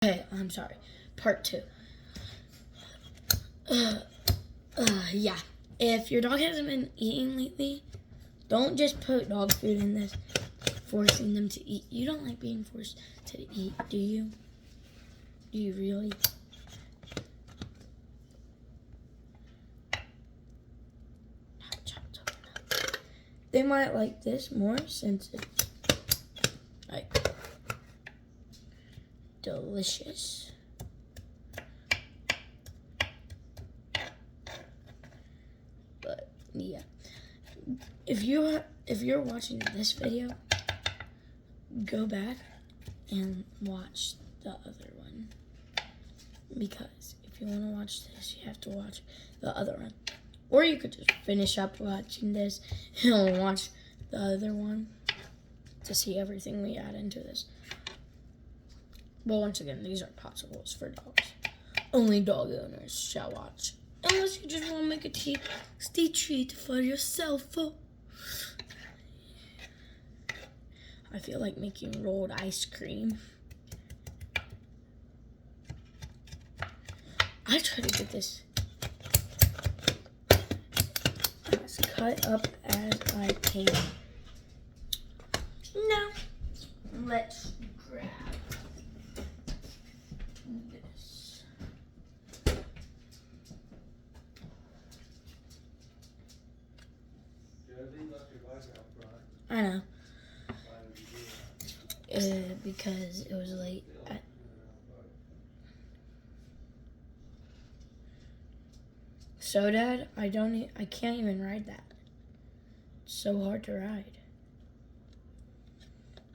Okay, I'm sorry. Part 2. Yeah. If your dog hasn't been eating lately, don't just put dog food in this, forcing them to eat. You don't like being forced to eat, do you? Do you really? They might like this more since it's like delicious. But yeah, if you're watching this video, go back and watch the other one, because if you want to watch this, you have to watch the other one. Or you could just finish up watching this and watch the other one to see everything we add into this. But once again, these are popsicles for dogs. Only dog owners shall watch. Unless you just want to make a tasty treat for yourself. I feel like making rolled ice cream. I try to get this as cut up as I can. Now, let's grab this. I know. Because it was late. So, Dad, I can't even ride that. It's so hard to ride.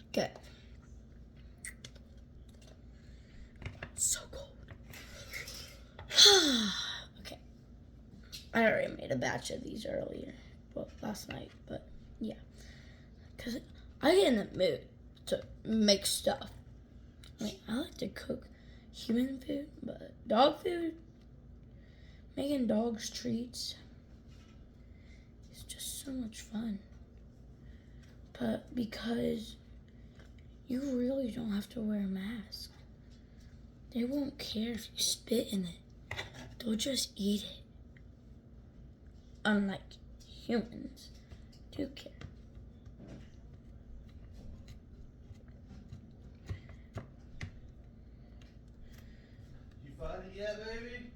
Okay. It's so cold. Okay. I already made a batch of these earlier. Well, last night, but yeah. Because I get in the mood to make stuff. I mean, I like to cook human food, but dog food, making dogs treats, is just so much fun. But because you really don't have to wear a mask. They won't care if you spit in it. They'll just eat it. Unlike humans do care. You find it yet, baby?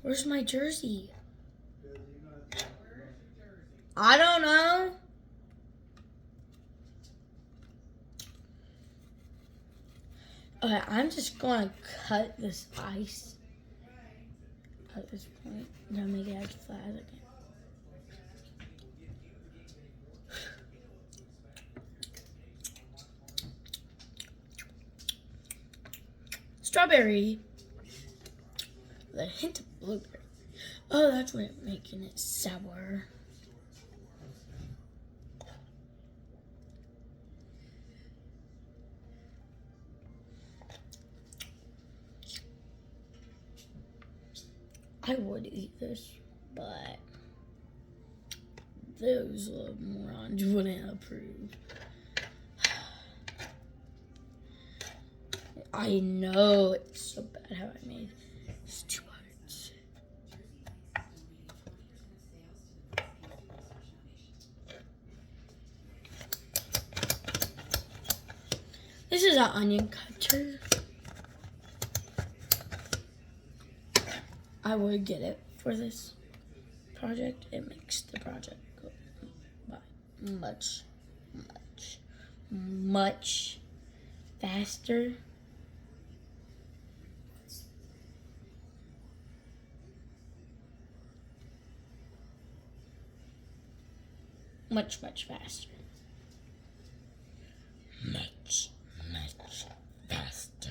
Where's my jersey? I don't know. Okay, I'm just gonna cut this ice at this point. Then make it as flat as I can. Strawberry with a hint of blueberry. Oh, that's what making it sour. I would eat this, but those little morons wouldn't approve. I know it's so bad how I made these two hearts. This is an onion cutter. I would get it for this project. It makes the project go by much faster. Much faster. Much faster.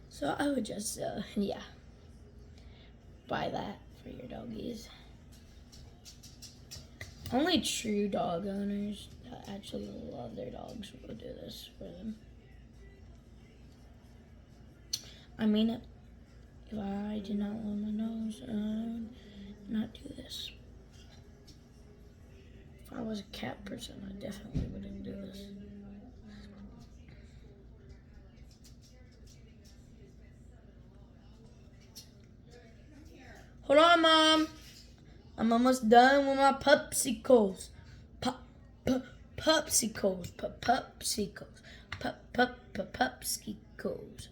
So I would just, yeah, buy that for your doggies. Only true dog owners that actually love their dogs will do this for them. I mean it. If I did not love my nose, I would not do this. If I was a cat person, I definitely wouldn't do this. Hold on, Mom. I'm almost done with my popsicles. Popsicles. Popsicles. Popsicles.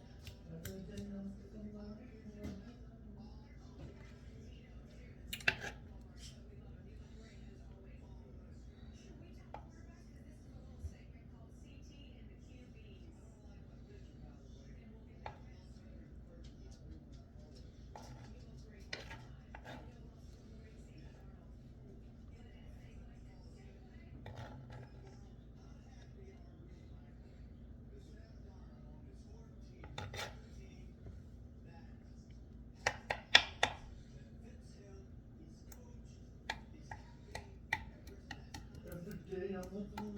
Every day I'm looking.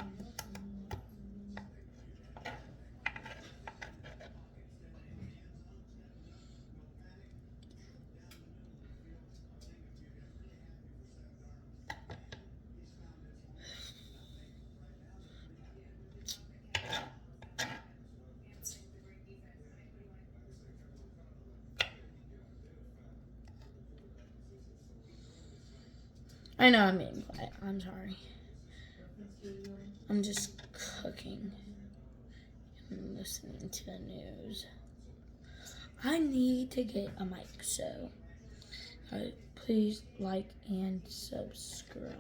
I know I'm being quiet. I'm sorry. I'm just cooking and listening to the news. I need to get a mic, so please like and subscribe.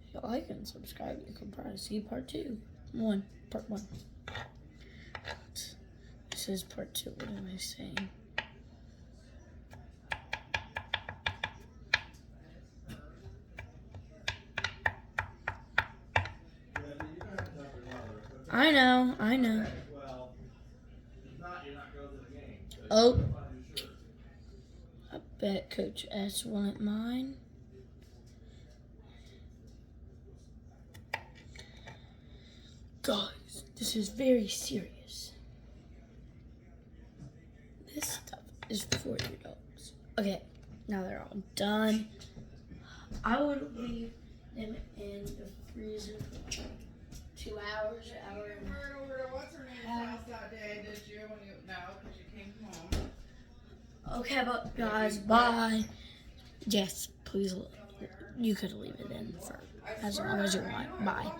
If you like and subscribe, you can probably see part 2. Part 1. This is part 2. What am I saying? I know. Okay, well, if not, you're not going to the game. So Oh. you gotta find your shirt. I bet Coach S wanted mine. Guys, this is very serious. This stuff is for your dogs. Okay, now they're all done. I would leave them in the freezer for 2 hours, an hour and a half. You weren't over to what's her name's house that day, did you? When you because you came home. Okay, but guys, bye. Yes, please. You could leave it in for as long as you want. Bye.